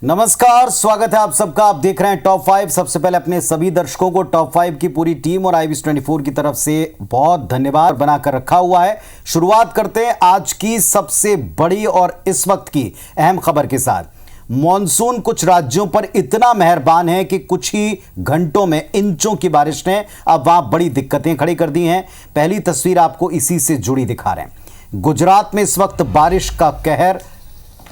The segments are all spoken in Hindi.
नमस्कार, स्वागत है आप सबका। आप देख रहे हैं टॉप 5। सबसे पहले अपने सभी दर्शकों को टॉप 5 की पूरी टीम और IBS24 की तरफ से बहुत धन्यवाद बनाकर रखा हुआ है। शुरुआत करते हैं आज की सबसे बड़ी और इस वक्त की अहम खबर के साथ। मॉनसून कुछ राज्यों पर इतना मेहरबान है कि कुछ ही घंटों में इंचों की बारिश ने अब वहां बड़ी दिक्कतें खड़ी कर दी हैं। पहली तस्वीर आपको इसी से जुड़ी दिखा रहे हैं। गुजरात में इस वक्त बारिश का कहर,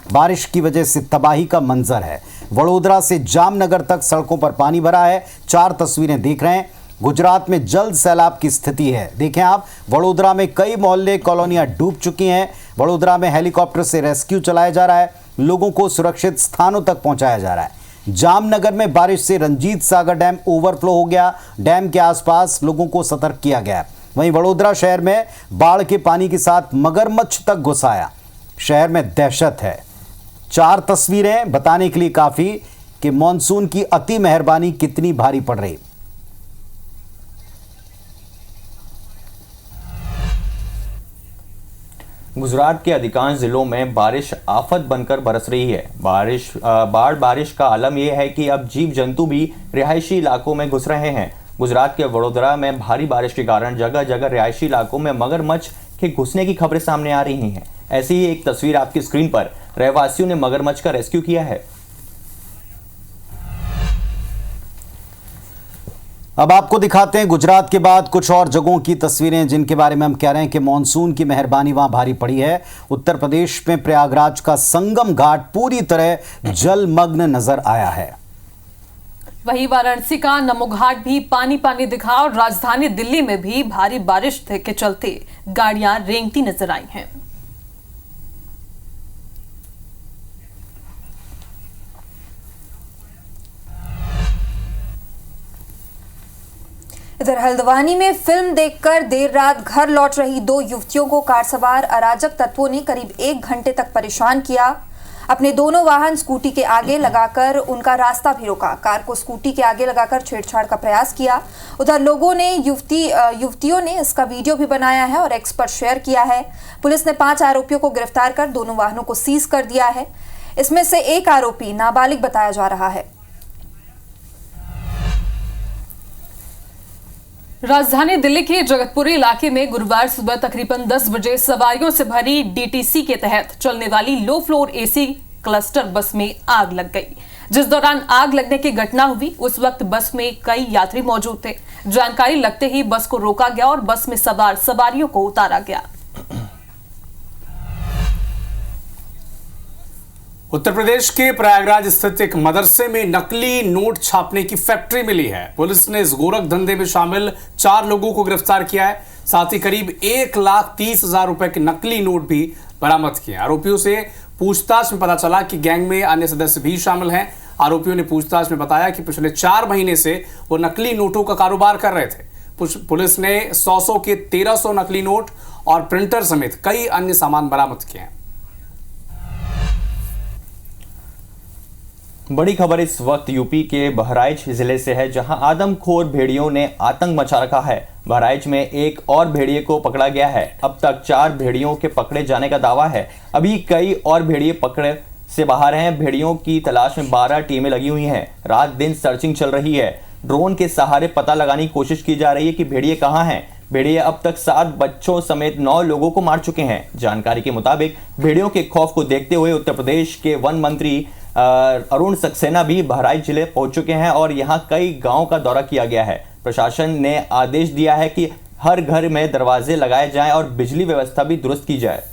बारिश की वजह से तबाही का मंजर है। वडोदरा से जामनगर तक सड़कों पर पानी भरा है। 4 तस्वीरें देख रहे हैं। गुजरात में जल्द सैलाब की स्थिति है। देखें आप, वडोदरा में कई मोहल्ले कॉलोनियां डूब चुकी हैं। वडोदरा में हेलीकॉप्टर से रेस्क्यू चलाया जा रहा है, लोगों को सुरक्षित स्थानों तक पहुंचाया जा रहा है। जामनगर में बारिश से रंजीत सागर डैम ओवरफ्लो हो गया। डैम के आसपास लोगों को सतर्क किया गया। वहीं वडोदरा शहर में बाढ़ के पानी के साथ मगरमच्छ तक घुस आया। शहर में दहशत है। 4 तस्वीरें बताने के लिए काफी कि मॉनसून की अति मेहरबानी कितनी भारी पड़ रही। गुजरात के अधिकांश जिलों में बारिश आफत बनकर बरस रही है। बारिश का आलम यह है कि अब जीव जंतु भी रिहायशी इलाकों में घुस रहे हैं। गुजरात के वडोदरा में भारी बारिश के कारण जगह जगह रिहायशी इलाकों में मगरमच्छ के घुसने की खबरें सामने आ रही हैं। ऐसी ही एक तस्वीर आपकी स्क्रीन पर। रहवासियों ने मगरमच्छ का रेस्क्यू किया है। अब आपको दिखाते हैं गुजरात के बाद कुछ और जगहों की तस्वीरें जिनके बारे में हम कह रहे हैं कि मॉनसून की मेहरबानी वहां भारी पड़ी है। उत्तर प्रदेश में प्रयागराज का संगम घाट पूरी तरह जलमग्न नजर आया है। वहीं वाराणसी का नमो घाट भी पानी पानी दिखा और राजधानी दिल्ली में भी भारी बारिश के चलते गाड़ियां रेंगती नजर आई हैं। इधर हल्द्वानी में फिल्म देखकर देर रात घर लौट रही 2 युवतियों को कार सवार अराजक तत्वों ने करीब 1 घंटे तक परेशान किया। अपने दोनों वाहन स्कूटी के आगे लगाकर उनका रास्ता भी रोका। कार को स्कूटी के आगे लगाकर छेड़छाड़ का प्रयास किया। उधर लोगों ने युवतियों ने इसका वीडियो भी बनाया है और एक्स पर शेयर किया है। पुलिस ने 5 आरोपियों को गिरफ्तार कर दोनों वाहनों को सीज कर दिया है। इसमें से एक आरोपी नाबालिग बताया जा रहा है। राजधानी दिल्ली के जगतपुरी इलाके में गुरुवार सुबह तकरीबन 10 बजे सवारियों से भरी DTC के तहत चलने वाली लो फ्लोर AC क्लस्टर बस में आग लग गई। जिस दौरान आग लगने की घटना हुई उस वक्त बस में कई यात्री मौजूद थे। जानकारी लगते ही बस को रोका गया और बस में सवार सवारियों को उतारा गया। उत्तर प्रदेश के प्रयागराज स्थित एक मदरसे में नकली नोट छापने की फैक्ट्री मिली है। पुलिस ने इस गोरख धंधे में शामिल 4 लोगों को गिरफ्तार किया है। साथ ही करीब 1,30,000 रुपए के नकली नोट भी बरामद किए। आरोपियों से पूछताछ में पता चला कि गैंग में अन्य सदस्य भी शामिल हैं। आरोपियों ने पूछताछ में बताया कि पिछले 4 महीने से वो नकली नोटों का कारोबार कर रहे थे। पुलिस ने 100 के 1300 नकली नोट और प्रिंटर समेत कई अन्य सामान बरामद किए हैं। बड़ी खबर इस वक्त यूपी के बहराइच जिले से है, जहां आदमखोर भेड़ियों ने आतंक मचा रखा है। बहराइच में एक और भेड़िए को पकड़ा गया है। अब तक 4 भेड़ियों के पकड़े जाने का दावा है। अभी कई और भेड़िए पकड़े से बाहर हैं। भेड़ियों की तलाश में 12 टीमें लगी हुई हैं। रात दिन सर्चिंग चल रही है। ड्रोन के सहारे पता लगाने की कोशिश की जा रही है कि भेड़िए कहां हैं। भेड़िए अब तक 7 बच्चों समेत 9 लोगों को मार चुके हैं। जानकारी के मुताबिक भेड़ियों के खौफ को देखते हुए उत्तर प्रदेश के वन मंत्री अरुण सक्सेना भी बहराइच जिले पहुंच चुके हैं और यहां कई गांवों का दौरा किया गया है। प्रशासन ने आदेश दिया है कि हर घर में दरवाजे लगाए जाएं और बिजली व्यवस्था भी दुरुस्त की जाए।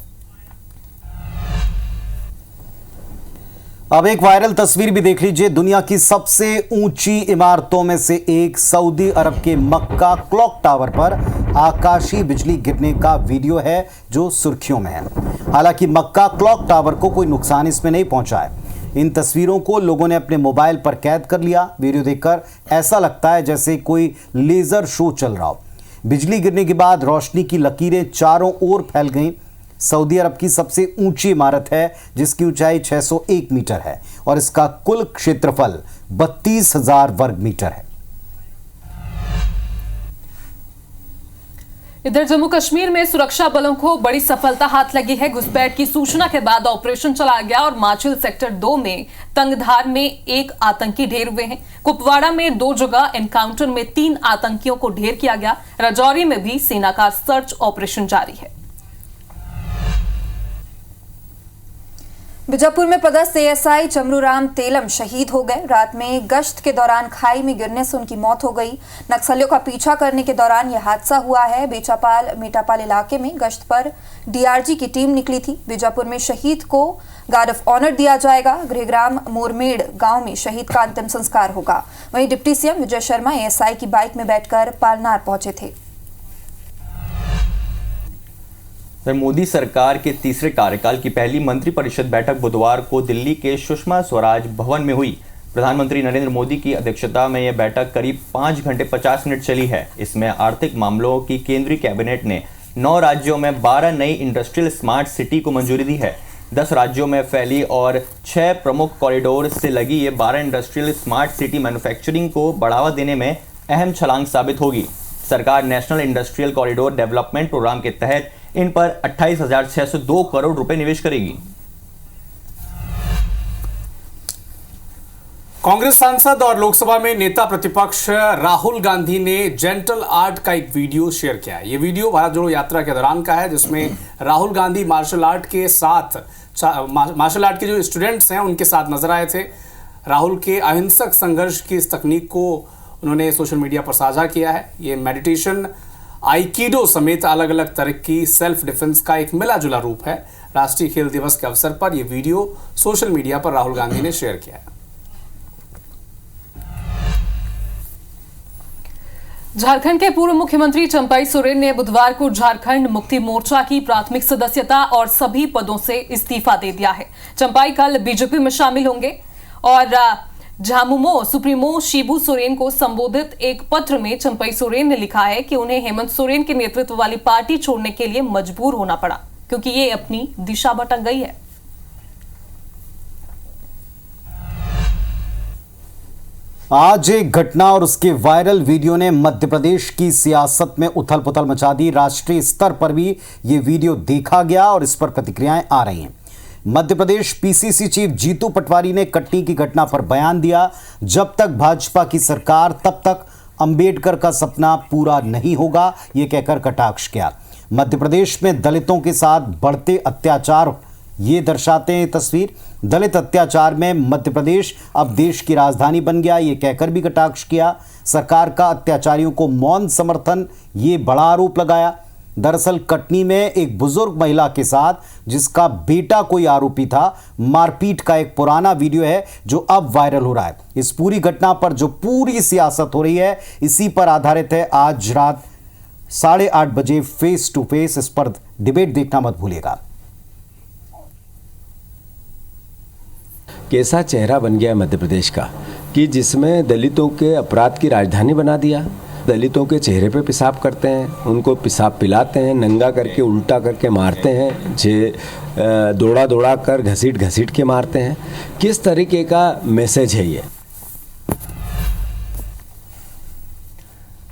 अब एक वायरल तस्वीर भी देख लीजिए। दुनिया की सबसे ऊंची इमारतों में से एक सऊदी अरब के मक्का क्लॉक टावर पर आकाशीय बिजली गिरने का वीडियो है जो सुर्खियों में है। हालांकि मक्का क्लॉक टावर को कोई नुकसान इसमें नहीं पहुंचा है। इन तस्वीरों को लोगों ने अपने मोबाइल पर कैद कर लिया। वीडियो देखकर ऐसा लगता है जैसे कोई लेजर शो चल रहा हो। बिजली गिरने के बाद रोशनी की लकीरें चारों ओर फैल गईं। सऊदी अरब की सबसे ऊंची इमारत है जिसकी ऊंचाई 601 मीटर है और इसका कुल क्षेत्रफल 32,000 वर्ग मीटर है। इधर जम्मू कश्मीर में सुरक्षा बलों को बड़ी सफलता हाथ लगी है। घुसपैठ की सूचना के बाद ऑपरेशन चलाया गया और माचिल सेक्टर 2 में तंगधार में एक आतंकी ढेर हुए हैं। कुपवाड़ा में 2 जगह एनकाउंटर में 3 आतंकियों को ढेर किया गया। राजौरी में भी सेना का सर्च ऑपरेशन जारी है। बीजापुर में पदस्थ एएसआई चमरूराम तेलम शहीद हो गए। रात में गश्त के दौरान खाई में गिरने से उनकी मौत हो गई। नक्सलियों का पीछा करने के दौरान यह हादसा हुआ है। बेचापाल मेटापाल इलाके में गश्त पर डीआरजी की टीम निकली थी। बीजापुर में शहीद को गार्ड ऑफ ऑनर दिया जाएगा। गृहग्राम मोरमेड़ गांव में शहीद का अंतिम संस्कार होगा। वहीं deputy CM Vijay Sharma ASI की बाइक में बैठकर पालनार पहुंचे थे। मोदी सरकार के तीसरे कार्यकाल की पहली मंत्रिपरिषद बैठक बुधवार को दिल्ली के सुषमा स्वराज भवन में हुई। प्रधानमंत्री नरेंद्र मोदी की अध्यक्षता में यह बैठक करीब 5 घंटे 50 मिनट चली है। इसमें आर्थिक मामलों की केंद्रीय कैबिनेट ने 9 राज्यों में 12 नई इंडस्ट्रियल स्मार्ट सिटी को मंजूरी दी है। 10 राज्यों में फैली और 6 प्रमुख कॉरिडोर से लगी ये 12 इंडस्ट्रियल स्मार्ट सिटी मैन्युफैक्चरिंग को बढ़ावा देने में अहम छलांग साबित होगी। सरकार national industrial corridor development programme के तहत इन पर 28,602 करोड़ रुपए निवेश करेगी। कांग्रेस सांसद और लोकसभा में नेता प्रतिपक्ष राहुल गांधी ने जेंटल आर्ट का एक वीडियो शेयर किया है। ये वीडियो भारत जोड़ो यात्रा के दौरान का है, जिसमें राहुल गांधी मार्शल आर्ट के जो स्टूडेंट्स हैं उनके साथ नजर आए थे। राहुल के अहिंसक संघर्ष की इस तकनीक को उन्होंने सोशल मीडिया पर साझा किया है। ये मेडिटेशन, आइकिडो समेत अलग अलग तरह की सेल्फ डिफेंस का एक मिला जुला रूप है। राष्ट्रीय खेल दिवस के अवसर पर यह वीडियो सोशल मीडिया पर राहुल गांधी ने शेयर किया है। झारखंड के पूर्व मुख्यमंत्री चंपाई सोरेन ने बुधवार को झारखंड मुक्ति मोर्चा की प्राथमिक सदस्यता और सभी पदों से इस्तीफा दे दिया है। चंपाई कल बीजेपी में शामिल होंगे और झामुमो सुप्रीमो शिबू सोरेन को संबोधित एक पत्र में चंपाई सोरेन ने लिखा है कि उन्हें हेमंत सोरेन के नेतृत्व वाली पार्टी छोड़ने के लिए मजबूर होना पड़ा क्योंकि ये अपनी दिशा भटक गई है। आज एक घटना और उसके वायरल वीडियो ने मध्य प्रदेश की सियासत में उथल पुथल मचा दी। राष्ट्रीय स्तर पर भी ये वीडियो देखा गया और इस पर प्रतिक्रियाएं आ रही हैं। मध्य प्रदेश पीसीसी चीफ जीतू पटवारी ने कटनी की घटना पर बयान दिया। जब तक भाजपा की सरकार तब तक अंबेडकर का सपना पूरा नहीं होगा, ये कहकर कटाक्ष किया। मध्य प्रदेश में दलितों के साथ बढ़ते अत्याचार ये दर्शाते हैं तस्वीर। दलित अत्याचार में मध्य प्रदेश अब देश की राजधानी बन गया, ये कहकर भी कटाक्ष किया। सरकार का अत्याचारियों को मौन समर्थन, ये बड़ा आरोप लगाया। दरअसल कटनी में एक बुजुर्ग महिला के साथ जिसका बेटा कोई आरोपी था, मारपीट का एक पुराना वीडियो है जो अब वायरल हो रहा है। इस पूरी घटना पर जो पूरी सियासत हो रही है, इसी पर आधारित है आज रात 8:30 बजे फेस टू फेस। इस पर डिबेट देखना मत भूलिएगा। कैसा चेहरा बन गया मध्य प्रदेश का कि जिसमें दलितों के अपराध की राजधानी बना दिया। दलितों के चेहरे पे पेशाब करते हैं, उनको पेशाब पिलाते हैं, नंगा करके उल्टा करके मारते हैं, दौड़ा दौड़ा कर घसीट के मारते हैं। किस तरीके का मैसेज है ये?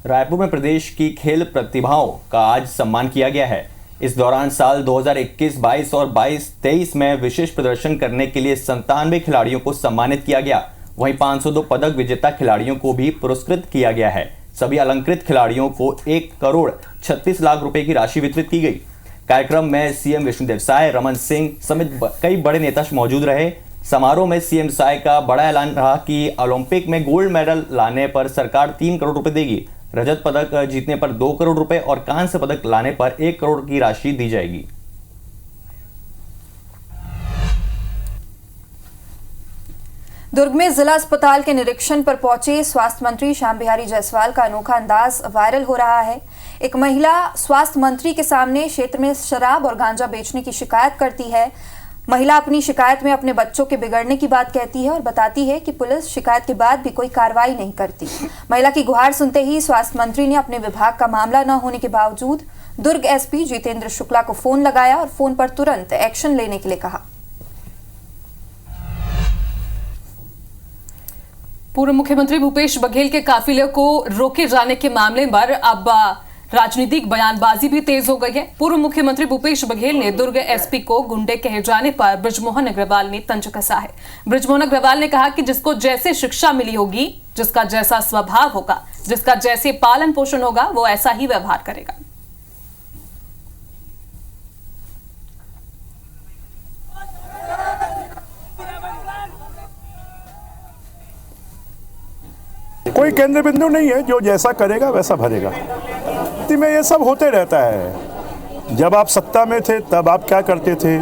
रायपुर में प्रदेश की खेल प्रतिभाओं का आज सम्मान किया गया है। इस दौरान साल 2021-22 और 22-23 में विशेष प्रदर्शन करने के लिए 97 खिलाड़ियों को सम्मानित किया गया। वहीं 502 पदक विजेता खिलाड़ियों को भी पुरस्कृत किया गया है। सभी अलंकृत खिलाड़ियों को 1 करोड़ 36 लाख रुपए की राशि वितरित की गई। कार्यक्रम में सीएम विष्णुदेव साय, रमन सिंह समेत कई बड़े नेता मौजूद रहे। समारोह में सीएम साय का बड़ा ऐलान रहा कि ओलंपिक में गोल्ड मेडल लाने पर सरकार 3 करोड़ रुपए देगी। रजत पदक जीतने पर 2 करोड़ रुपए और कांस्य पदक लाने पर 1 करोड़ की राशि दी जाएगी। दुर्ग में जिला अस्पताल के निरीक्षण पर पहुंचे स्वास्थ्य मंत्री श्याम बिहारी जायसवाल का अनोखा अंदाज वायरल हो रहा है। एक महिला स्वास्थ्य मंत्री के सामने क्षेत्र में शराब और गांजा बेचने की शिकायत करती है। महिला अपनी शिकायत में अपने बच्चों के बिगड़ने की बात कहती है और बताती है कि पुलिस शिकायत के बाद भी कोई कार्रवाई नहीं करती। महिला की गुहार सुनते ही स्वास्थ्य मंत्री ने अपने विभाग का मामला न होने के बावजूद दुर्ग एसपी जितेंद्र शुक्ला को फोन लगाया और फोन पर तुरंत एक्शन लेने के लिए कहा। पूर्व मुख्यमंत्री भूपेश बघेल के काफिले को रोके जाने के मामले पर अब राजनीतिक बयानबाजी भी तेज हो गई है। पूर्व मुख्यमंत्री भूपेश बघेल ने दुर्ग एसपी को गुंडे कहे जाने पर बृजमोहन अग्रवाल ने तंज कसा है। बृजमोहन अग्रवाल ने कहा कि जिसको जैसे शिक्षा मिली होगी, जिसका जैसा स्वभाव होगा, जिसका जैसे पालन पोषण होगा, वो ऐसा ही व्यवहार करेगा। कोई केंद्र बिंदु नहीं है, जो जैसा करेगा वैसा भरेगा। में ये सब होते रहता है। जब आप सत्ता में थे तब आप क्या करते थे?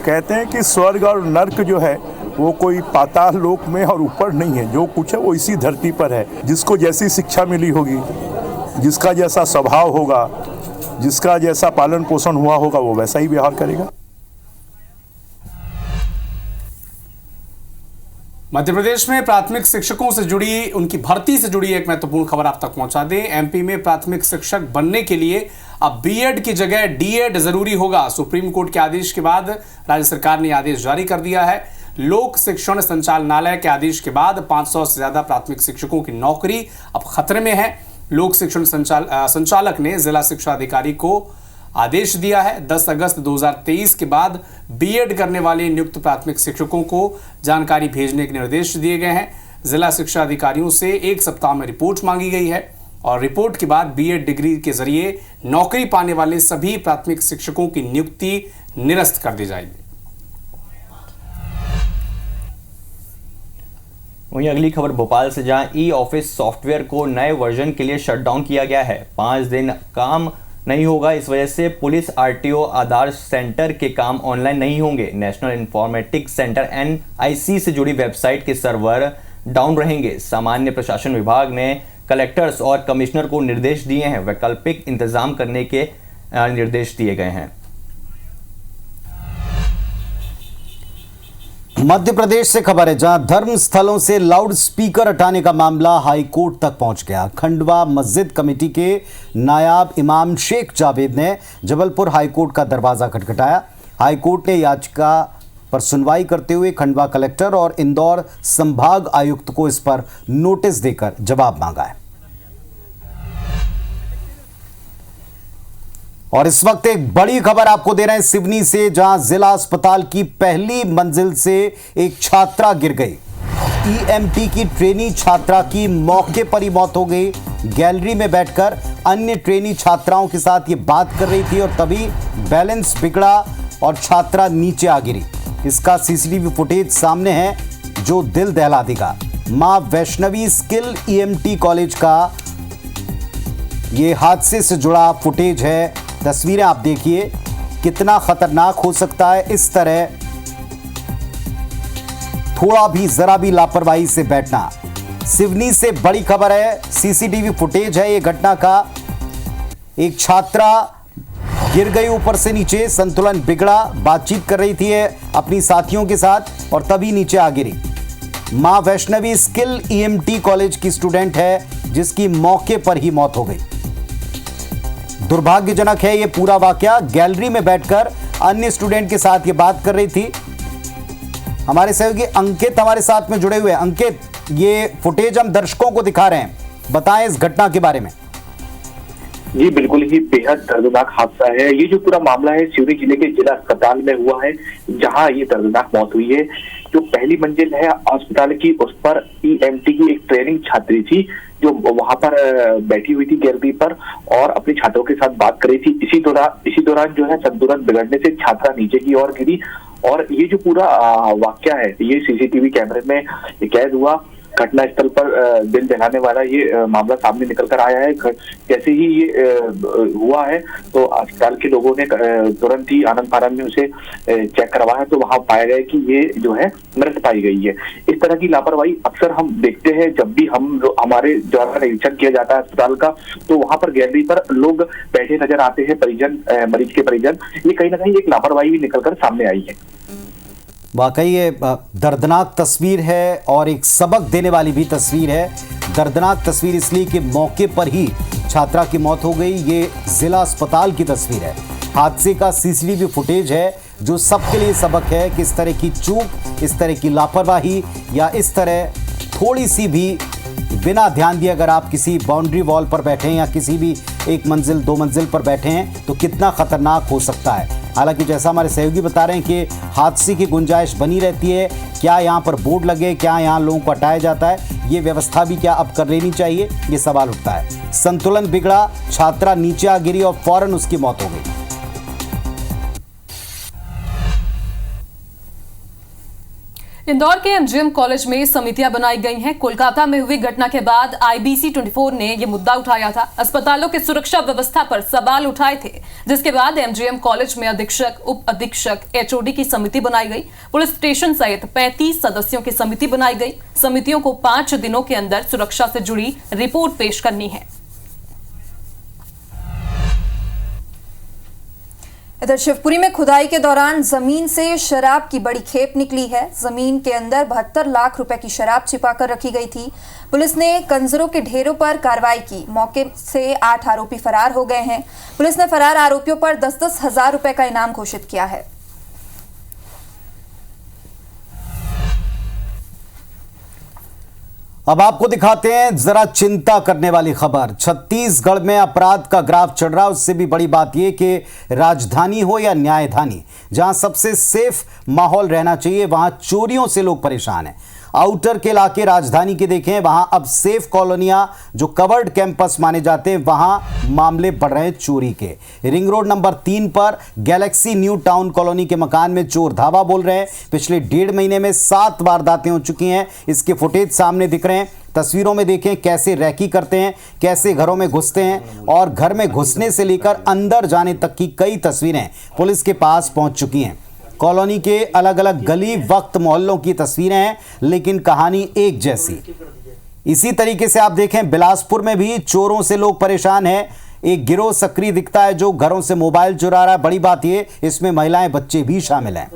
कहते हैं कि स्वर्ग और नर्क जो है वो कोई पाताल लोक में और ऊपर नहीं है, जो कुछ है वो इसी धरती पर है। जिसको जैसी शिक्षा मिली होगी, जिसका जैसा स्वभाव होगा, जिसका जैसा पालन पोषण हुआ होगा, वो वैसा ही व्यवहार करेगा। मध्य प्रदेश में प्राथमिक शिक्षकों से जुड़ी, उनकी भर्ती से जुड़ी एक महत्वपूर्ण खबर आप तक पहुंचा दें। एमपी में प्राथमिक शिक्षक बनने के लिए अब बीएड की जगह डीएड जरूरी होगा। सुप्रीम कोर्ट के आदेश के बाद राज्य सरकार ने आदेश जारी कर दिया है। लोक शिक्षण संचालनालय के आदेश के बाद 500 से ज्यादा प्राथमिक शिक्षकों की नौकरी अब खतरे में है। लोक शिक्षण संचालक ने जिला शिक्षा अधिकारी को आदेश दिया है। 10 अगस्त 2023 के बाद बीएड करने वाले नियुक्त प्राथमिक शिक्षकों को जानकारी भेजने के निर्देश दिए गए हैं। जिला शिक्षा अधिकारियों से 1 सप्ताह में रिपोर्ट मांगी गई है और रिपोर्ट के बाद बीएड डिग्री के जरिए नौकरी पाने वाले सभी प्राथमिक शिक्षकों की नियुक्ति निरस्त कर दी जाएगी। वहीं अगली खबर भोपाल से, जहां ई ऑफिस सॉफ्टवेयर को नए वर्जन के लिए शटडाउन किया गया है। 5 दिन काम नहीं होगा। इस वजह से पुलिस, आरटीओ, आधार सेंटर के काम ऑनलाइन नहीं होंगे। नेशनल इंफॉर्मेटिक्स सेंटर NIC से जुड़ी वेबसाइट के सर्वर डाउन रहेंगे। सामान्य प्रशासन विभाग ने कलेक्टर्स और कमिश्नर को निर्देश दिए हैं। वैकल्पिक इंतजाम करने के निर्देश दिए गए हैं। मध्य प्रदेश से खबर है, जहां धर्म स्थलों से लाउड स्पीकर हटाने का मामला हाई कोर्ट तक पहुंच गया। खंडवा मस्जिद कमेटी के नायाब इमाम शेख जावेद ने जबलपुर हाई कोर्ट का दरवाजा खटखटाया। हाई कोर्ट ने याचिका पर सुनवाई करते हुए खंडवा कलेक्टर और इंदौर संभाग आयुक्त को इस पर नोटिस देकर जवाब मांगा है। और इस वक्त एक बड़ी खबर आपको दे रहे हैं सिवनी से, जहां जिला अस्पताल की पहली मंजिल से एक छात्रा गिर गई। EMT की ट्रेनी छात्रा की मौके पर ही मौत हो गई। गैलरी में बैठकर अन्य ट्रेनी छात्राओं के साथ ये बात कर रही थी और तभी बैलेंस बिगड़ा और छात्रा नीचे आ गिरी। इसका CCTV फुटेज सामने है जो दिल दहला देगा। मां वैष्णवी स्किल EMT कॉलेज का ये हादसे से जुड़ा फुटेज है। तस्वीरें आप देखिए, कितना खतरनाक हो सकता है इस तरह थोड़ा भी जरा भी लापरवाही से बैठना। सिवनी से बड़ी खबर है, CCTV फुटेज है ये घटना का। एक छात्रा गिर गई ऊपर से नीचे, संतुलन बिगड़ा, बातचीत कर रही थी अपनी साथियों के साथ और तभी नीचे आ गिरी। मां वैष्णवी स्किल EMT कॉलेज की स्टूडेंट है जिसकी मौके पर ही मौत हो गई। दुर्भाग्यजनक है ये पूरा वाकया। गैलरी में बैठकर अन्य स्टूडेंट के साथ ये बात कर रही थी। हमारे सहयोगी अंकित हमारे साथ में जुड़े हुए हैं। अंकित, ये फुटेज हम दर्शकों को दिखा रहे हैं, बताएं इस घटना के बारे में। जी बिल्कुल ही बेहद दर्दनाक हादसा है। ये जो पूरा मामला है सिवनी जिले के जिला अस्पताल में हुआ है, जहां ये दर्दनाक मौत हुई है। जो पहली मंजिल है अस्पताल की, उस पर EMT की एक ट्रेनिंग छात्री थी जो वहां पर बैठी हुई थी गैलरी पर और अपने छात्रों के साथ बात कर रही थी। इसी दौरान जो है संतुलन बिगड़ने से छात्रा नीचे की ओर गिरी और ये जो पूरा वाकया है ये CCTV कैमरे में कैद हुआ। घटनास्थल पर दिल दहलाने वाला ये मामला सामने निकल कर आया है। जैसे ही ये हुआ है तो अस्पताल के लोगों ने तुरंत ही आनंद फानंद में उसे चेक करवाया तो वहां पाया गया कि ये जो है मृत पाई गई है। इस तरह की लापरवाही अक्सर हम देखते हैं जब भी हमारे द्वारा निरीक्षण किया जाता है अस्पताल का, तो वहां पर गैलरी पर लोग बैठे नजर आते हैं, परिजन, मरीज के परिजन। ये कहीं ना कहीं एक लापरवाही भी निकलकर सामने आई है। वाकई ये दर्दनाक तस्वीर है और एक सबक देने वाली भी तस्वीर है। दर्दनाक तस्वीर इसलिए कि मौके पर ही छात्रा की मौत हो गई। ये जिला अस्पताल की तस्वीर है, हादसे का CCTV फुटेज है जो सबके लिए सबक है कि इस तरह की चूक, इस तरह की लापरवाही या इस तरह थोड़ी सी भी बिना ध्यान दिए अगर आप किसी बाउंड्री वॉल पर बैठे हैं या किसी भी एक मंजिल दो मंजिल पर बैठे हैं तो कितना खतरनाक हो सकता है। हालांकि जैसा हमारे सहयोगी बता रहे हैं कि हादसे की गुंजाइश बनी रहती है। क्या यहाँ पर बोर्ड लगे, क्या यहाँ लोगों को हटाया जाता है, ये व्यवस्था भी क्या अब कर लेनी चाहिए, ये सवाल उठता है। संतुलन बिगड़ा, छात्रा नीचे आ गिरी और फौरन उसकी मौत हो गई। इंदौर के एमजीएम कॉलेज में समितियां बनाई गई हैं। कोलकाता में हुई घटना के बाद आईबीसी 24 ने यह मुद्दा उठाया था। अस्पतालों की सुरक्षा व्यवस्था पर सवाल उठाए थे, जिसके बाद एमजीएम कॉलेज में अधीक्षक, उप अधीक्षक, एचओडी की समिति बनाई गई। पुलिस स्टेशन सहित 35 सदस्यों की समिति बनाई गई। समितियों को 5 दिनों के अंदर सुरक्षा से जुड़ी रिपोर्ट पेश करनी है। इधर शिवपुरी में खुदाई के दौरान जमीन से शराब की बड़ी खेप निकली है। जमीन के अंदर 72 लाख रुपए की शराब छिपाकर रखी गई थी। पुलिस ने कंजरों के ढेरों पर कार्रवाई की। मौके से 8 आरोपी फरार हो गए हैं। पुलिस ने फरार आरोपियों पर 10-10 हजार रुपए का इनाम घोषित किया है। अब आपको दिखाते हैं जरा चिंता करने वाली खबर। छत्तीसगढ़ में अपराध का ग्राफ चढ़ रहा है। उससे भी बड़ी बात यह कि राजधानी हो या न्यायधानी, जहां सबसे सेफ माहौल रहना चाहिए, वहां चोरियों से लोग परेशान हैं। आउटर के इलाके राजधानी के देखें, वहां अब सेफ कॉलोनियां जो कवर्ड कैंपस माने जाते हैं, वहां मामले बढ़ रहे हैं चोरी के। रिंग रोड नंबर 3 पर गैलेक्सी न्यू टाउन कॉलोनी के मकान में चोर धावा बोल रहे हैं। पिछले 1.5 महीने में 7 वारदातें हो चुकी हैं। इसके फुटेज सामने दिख रहे हैं। तस्वीरों में देखें कैसे रैकी करते हैं, कैसे घरों में घुसते हैं, और घर में घुसने से लेकर अंदर जाने तक की कई तस्वीरें पुलिस के पास पहुंच चुकी हैं। कॉलोनी के अलग अलग गली वक्त मोहल्लों की तस्वीरें हैं, लेकिन कहानी एक जैसी। इसी तरीके से आप देखें बिलासपुर में भी चोरों से लोग परेशान हैं। एक गिरोह सक्रिय दिखता है जो घरों से मोबाइल चुरा रहा है। बड़ी बात ये, इसमें महिलाएं, बच्चे भी शामिल हैं।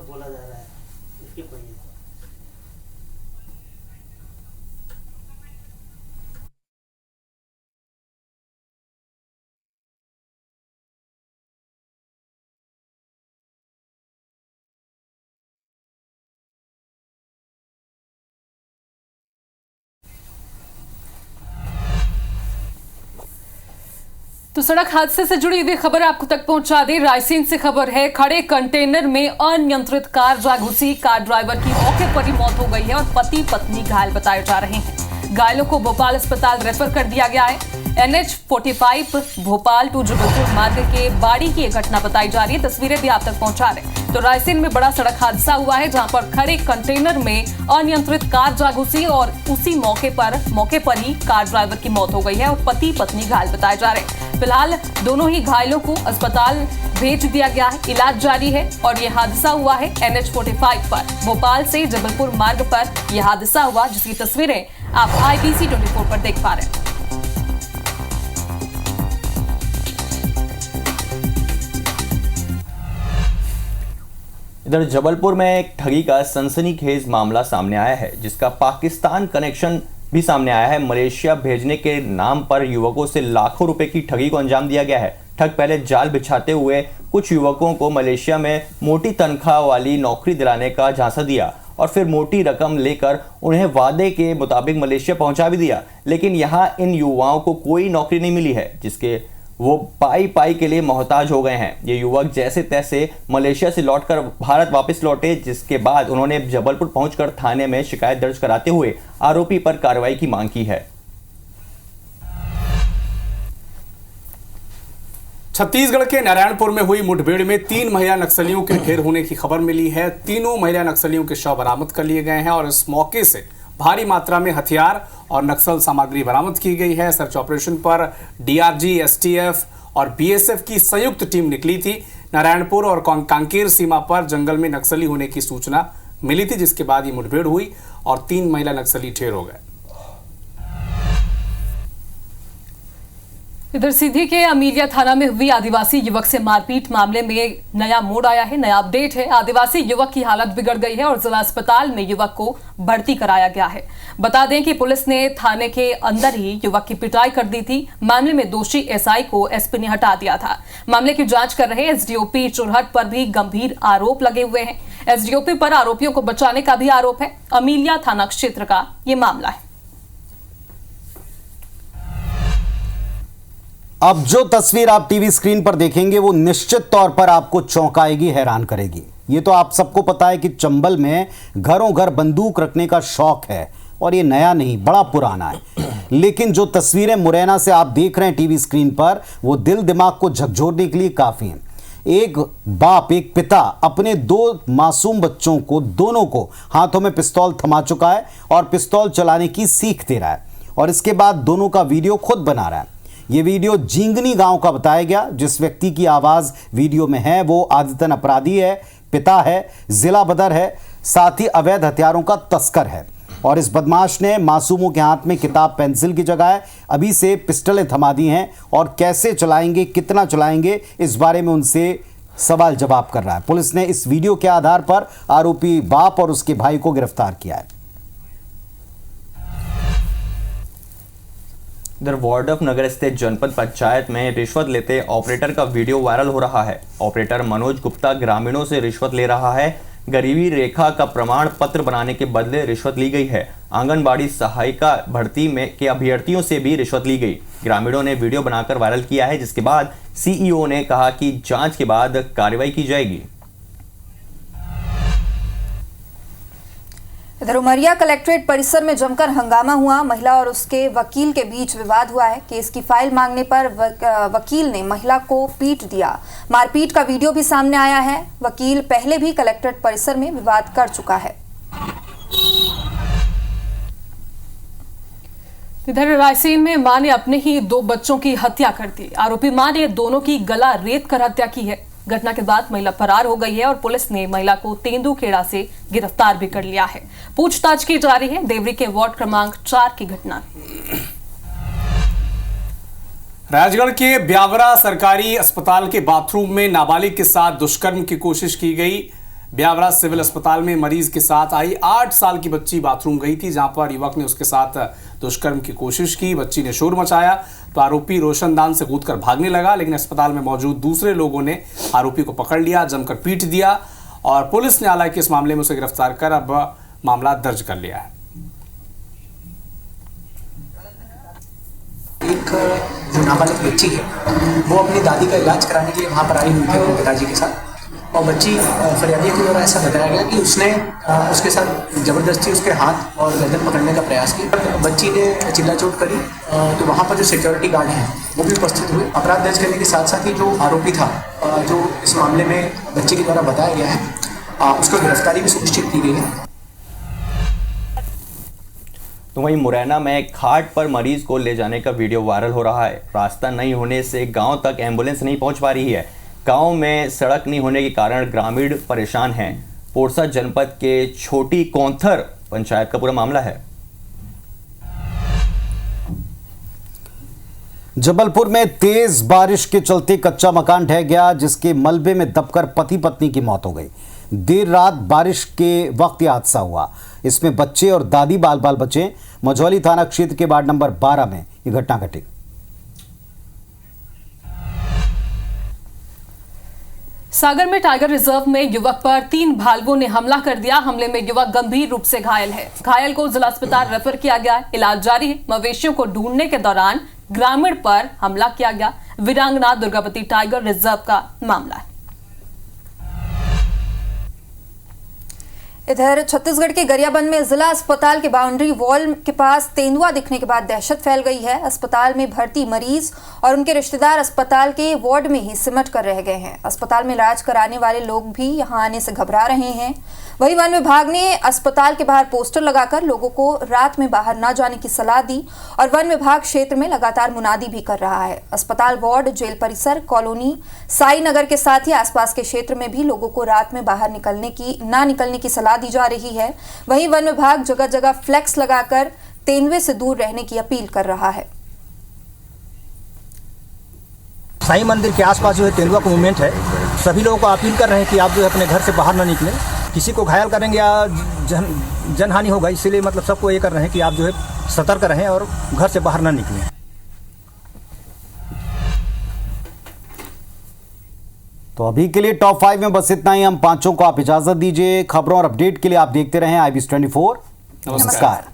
तो सड़क हादसे से जुड़ी हुई खबर आपको तक पहुंचा दे। रायसेन से खबर है, खड़े कंटेनर में अनियंत्रित कार जा घुसी। कार ड्राइवर की मौके पर ही मौत हो गई है और पति पत्नी घायल बताए जा रहे हैं। घायलों को भोपाल अस्पताल रेफर कर दिया गया है। NH-45 भोपाल टू जबलपुर मार्ग के बाड़ी की एक घटना बताई जा रही है। तस्वीरें भी आप तक पहुंचा रहे हैं। तो रायसेन में बड़ा सड़क हादसा हुआ है, जहां पर खड़े कंटेनर में अनियंत्रित कार जा घुसी और उसी मौके पर ही कार ड्राइवर की मौत हो गई है और पति पत्नी घायल बताए जा रहे हैं। फिलहाल दोनों ही घायलों को अस्पताल भेज दिया गया है। इलाज जारी है और यह हादसा हुआ है NH-45 पर। भोपाल से जबलपुर मार्ग पर यह हादसा हुआ, जिसकी तस्वीरें आप IBC 24 पर देख पा रहे हैं। इधर जबलपुर में एक ठगी का सनसनीखेज मामला सामने आया है, जिसका पाकिस्तान कनेक्शन भी सामने आया है। मलेशिया भेजने के नाम पर युवकों से लाखों रुपए की ठगी को अंजाम दिया गया है। ठग पहले जाल बिछाते हुए कुछ युवकों को मलेशिया में मोटी तनख्वाह वाली नौकरी दिलाने का झांसा दिया और फिर मोटी रकम लेकर उन्हें वादे के मुताबिक मलेशिया पहुंचा भी दिया। लेकिन यहाँ इन युवाओं को कोई नौकरी नहीं मिली है, जिसके वो पाई के लिए मोहताज हो गए हैं। ये युवक जैसे तैसे मलेशिया से लौटकर भारत वापस लौटे, जिसके बाद उन्होंने जबलपुर पहुंचकर थाने में शिकायत दर्ज कराते हुए आरोपी पर कार्रवाई की मांग की है। छत्तीसगढ़ के नारायणपुर में हुई मुठभेड़ में 3 महिला नक्सलियों के ढेर होने की खबर मिली है। तीनों महिला नक्सलियों के शव बरामद कर लिए गए हैं और इस मौके से भारी मात्रा में हथियार और नक्सल सामग्री बरामद की गई है। सर्च ऑपरेशन पर DRG, STF और BSF की संयुक्त टीम निकली थी। नारायणपुर और कांकेर सीमा पर जंगल में नक्सली होने की सूचना मिली थी, जिसके बाद ये मुठभेड़ हुई और 3 महिला नक्सली ढेर हो गए। इधर सीधी के अमीलिया थाना में हुई आदिवासी युवक से मारपीट मामले में नया मोड़ आया है, नया अपडेट है। आदिवासी युवक की हालत बिगड़ गई है और जिला अस्पताल में युवक को भर्ती कराया गया है। बता दें कि पुलिस ने थाने के अंदर ही युवक की पिटाई कर दी थी। मामले में दोषी SI को SP ने हटा दिया था। मामले की जांच कर रहे SDOP चुरहट पर भी गंभीर आरोप लगे हुए हैं। SDOP पर आरोपियों को बचाने का भी आरोप है। अमीलिया थाना क्षेत्र का ये मामला है। अब जो तस्वीर आप टीवी स्क्रीन पर देखेंगे वो निश्चित तौर पर आपको चौंकाएगी, हैरान करेगी। ये तो आप सबको पता है कि चंबल में घरों घर बंदूक रखने का शौक है और ये नया नहीं, बड़ा पुराना है। लेकिन जो तस्वीरें मुरैना से आप देख रहे हैं टीवी स्क्रीन पर, वो दिल दिमाग को झकझोरने के लिए काफी हैं। एक बाप, एक पिता अपने 2 मासूम बच्चों को, दोनों को हाथों में पिस्तौल थमा चुका है और पिस्तौल चलाने की सीख दे रहा है और इसके बाद दोनों का वीडियो खुद बना रहा है। ये वीडियो जींगनी गांव का बताया गया। जिस व्यक्ति की आवाज वीडियो में है वो आदतन अपराधी है, पिता है, जिला बदर है, साथ ही अवैध हथियारों का तस्कर है और इस बदमाश ने मासूमों के हाथ में किताब पेंसिल की जगह अभी से पिस्टलें थमा दी हैं और कैसे चलाएंगे, कितना चलाएंगे, इस बारे में उनसे सवाल जवाब कर रहा है। पुलिस ने इस वीडियो के आधार पर आरोपी बाप और उसके भाई को गिरफ्तार किया है। इधर वार्ड ऑफ नगर स्थित जनपद पंचायत में रिश्वत लेते ऑपरेटर का वीडियो वायरल हो रहा है। ऑपरेटर मनोज गुप्ता ग्रामीणों से रिश्वत ले रहा है। गरीबी रेखा का प्रमाण पत्र बनाने के बदले रिश्वत ली गई है। आंगनबाड़ी सहायिका भर्ती में के अभ्यर्थियों से भी रिश्वत ली गई। ग्रामीणों ने वीडियो बनाकर वायरल किया है, जिसके बाद सीईओ ने कहा कि जांच के बाद कार्रवाई की जाएगी। इधर उमरिया कलेक्ट्रेट परिसर में जमकर हंगामा हुआ। महिला और उसके वकील के बीच विवाद हुआ है। केस की फाइल मांगने पर वकील ने महिला को पीट दिया। मारपीट का वीडियो भी सामने आया है। वकील पहले भी कलेक्ट्रेट परिसर में विवाद कर चुका है। इधर रायसेन में मां ने अपने ही 2 बच्चों की हत्या कर दी। आरोपी मां ने दोनों की गला रेत कर हत्या की है। घटना के बाद महिला फरार हो गई है और पुलिस ने महिला को तेंदुखेड़ा से गिरफ्तार भी कर लिया है। पूछताछ की जा रही है। देवरी के वार्ड क्रमांक 4 की घटना। राजगढ़ के ब्यावरा सरकारी अस्पताल के बाथरूम में नाबालिग के साथ दुष्कर्म की कोशिश की गई। ब्यावरा सिविल अस्पताल में मरीज के साथ आई 8 साल की बच्ची बाथरूम गई थी, जहां पर युवक ने उसके साथ दुष्कर्म की कोशिश की। बच्ची ने शोर मचाया तो आरोपी रोशनदान से कूदकर भागने लगा, लेकिन अस्पताल में मौजूद दूसरे लोगों ने आरोपी को पकड़ लिया, जमकर पीट दिया और पुलिस ने हालांकि इस मामले में उसे गिरफ्तार कर अब मामला दर्ज कर लिया है। एक जो नाबालिग बच्ची है वो अपनी दादी का इलाज कराने के लिए वहाँ पर आई हुई थी अपने पिताजी के साथ और बच्ची फरियादी के द्वारा ऐसा बताया गया कि उसने उसके साथ ज़बरदस्ती उसके हाथ और गर्दन पकड़ने का प्रयास किया। बच्ची ने चिल्ला चोट करी तो वहाँ पर जो सिक्योरिटी गार्ड हैं वो भी उपस्थित हुए। अपराध दर्ज करने के साथ साथ ही जो आरोपी था जो इस मामले में बच्चे के द्वारा बताया गया है उसको गिरफ्तारी भी सुनिश्चित की गई है। तो वहीं मुरैना में खाट पर मरीज को ले जाने का वीडियो वायरल हो रहा है। रास्ता नहीं होने से गांव तक एम्बुलेंस नहीं पहुंच पा रही है। गांव में सड़क नहीं होने के कारण ग्रामीण परेशान हैं। पोरसा जनपद के छोटी कौंथर पंचायत का पूरा मामला है। जबलपुर में तेज बारिश के चलते कच्चा मकान ढह गया, जिसके मलबे में दबकर पति पत्नी की मौत हो गई। देर रात बारिश के वक्त यह हादसा हुआ। इसमें बच्चे और दादी बाल बाल बचे। मझौली थाना क्षेत्र के वार्ड नंबर 12 में यह घटना घटी। सागर में टाइगर रिजर्व में युवक पर 3 भालुओं ने हमला कर दिया। हमले में युवक गंभीर रूप से घायल है। घायल को जिला अस्पताल रेफर किया गया। इलाज जारी है। मवेशियों को ढूंढने के दौरान ग्रामीण पर हमला किया गया। वीरांगना दुर्गावती टाइगर रिजर्व का मामला है। इधर छत्तीसगढ़ के गरियाबंद में जिला अस्पताल के बाउंड्री वॉल के पास तेंदुआ दिखने के बाद दहशत फैल गई है। अस्पताल में भर्ती मरीज और उनके रिश्तेदार अस्पताल के वार्ड में ही सिमट कर रह गए हैं। अस्पताल में इलाज कराने वाले लोग भी यहां आने से घबरा रहे हैं। वहीं वन विभाग ने अस्पताल के बाहर पोस्टर लगाकर लोगों को रात में बाहर न जाने की सलाह दी और वन विभाग क्षेत्र में लगातार मुनादी भी कर रहा है। अस्पताल वार्ड, जेल परिसर, कॉलोनी, साई नगर के साथ ही आसपास के क्षेत्र में भी लोगों को रात में बाहर ना निकलने की सलाह दी जा रही है। वहीं वन विभाग जगह जगह फ्लैक्स लगाकर तेंदुए से दूर रहने की अपील कर रहा है। साई मंदिर के आसपास जो है तेंदुआ का मूवमेंट है। सभी लोगों को अपील कर रहे हैं कि आप जो है अपने घर से बाहर ना निकलें। किसी को घायल करेंगे या जनहानि होगा, इसीलिए मतलब सबको ये कर रहे हैं कि आप जो है सतर्क रहें और घर से बाहर ना निकलें। तो अभी के लिए टॉप 5 में बस इतना ही। हम पांचों को आप इजाजत दीजिए। खबरों और अपडेट के लिए आप देखते रहें IBS 24। नमस्कार।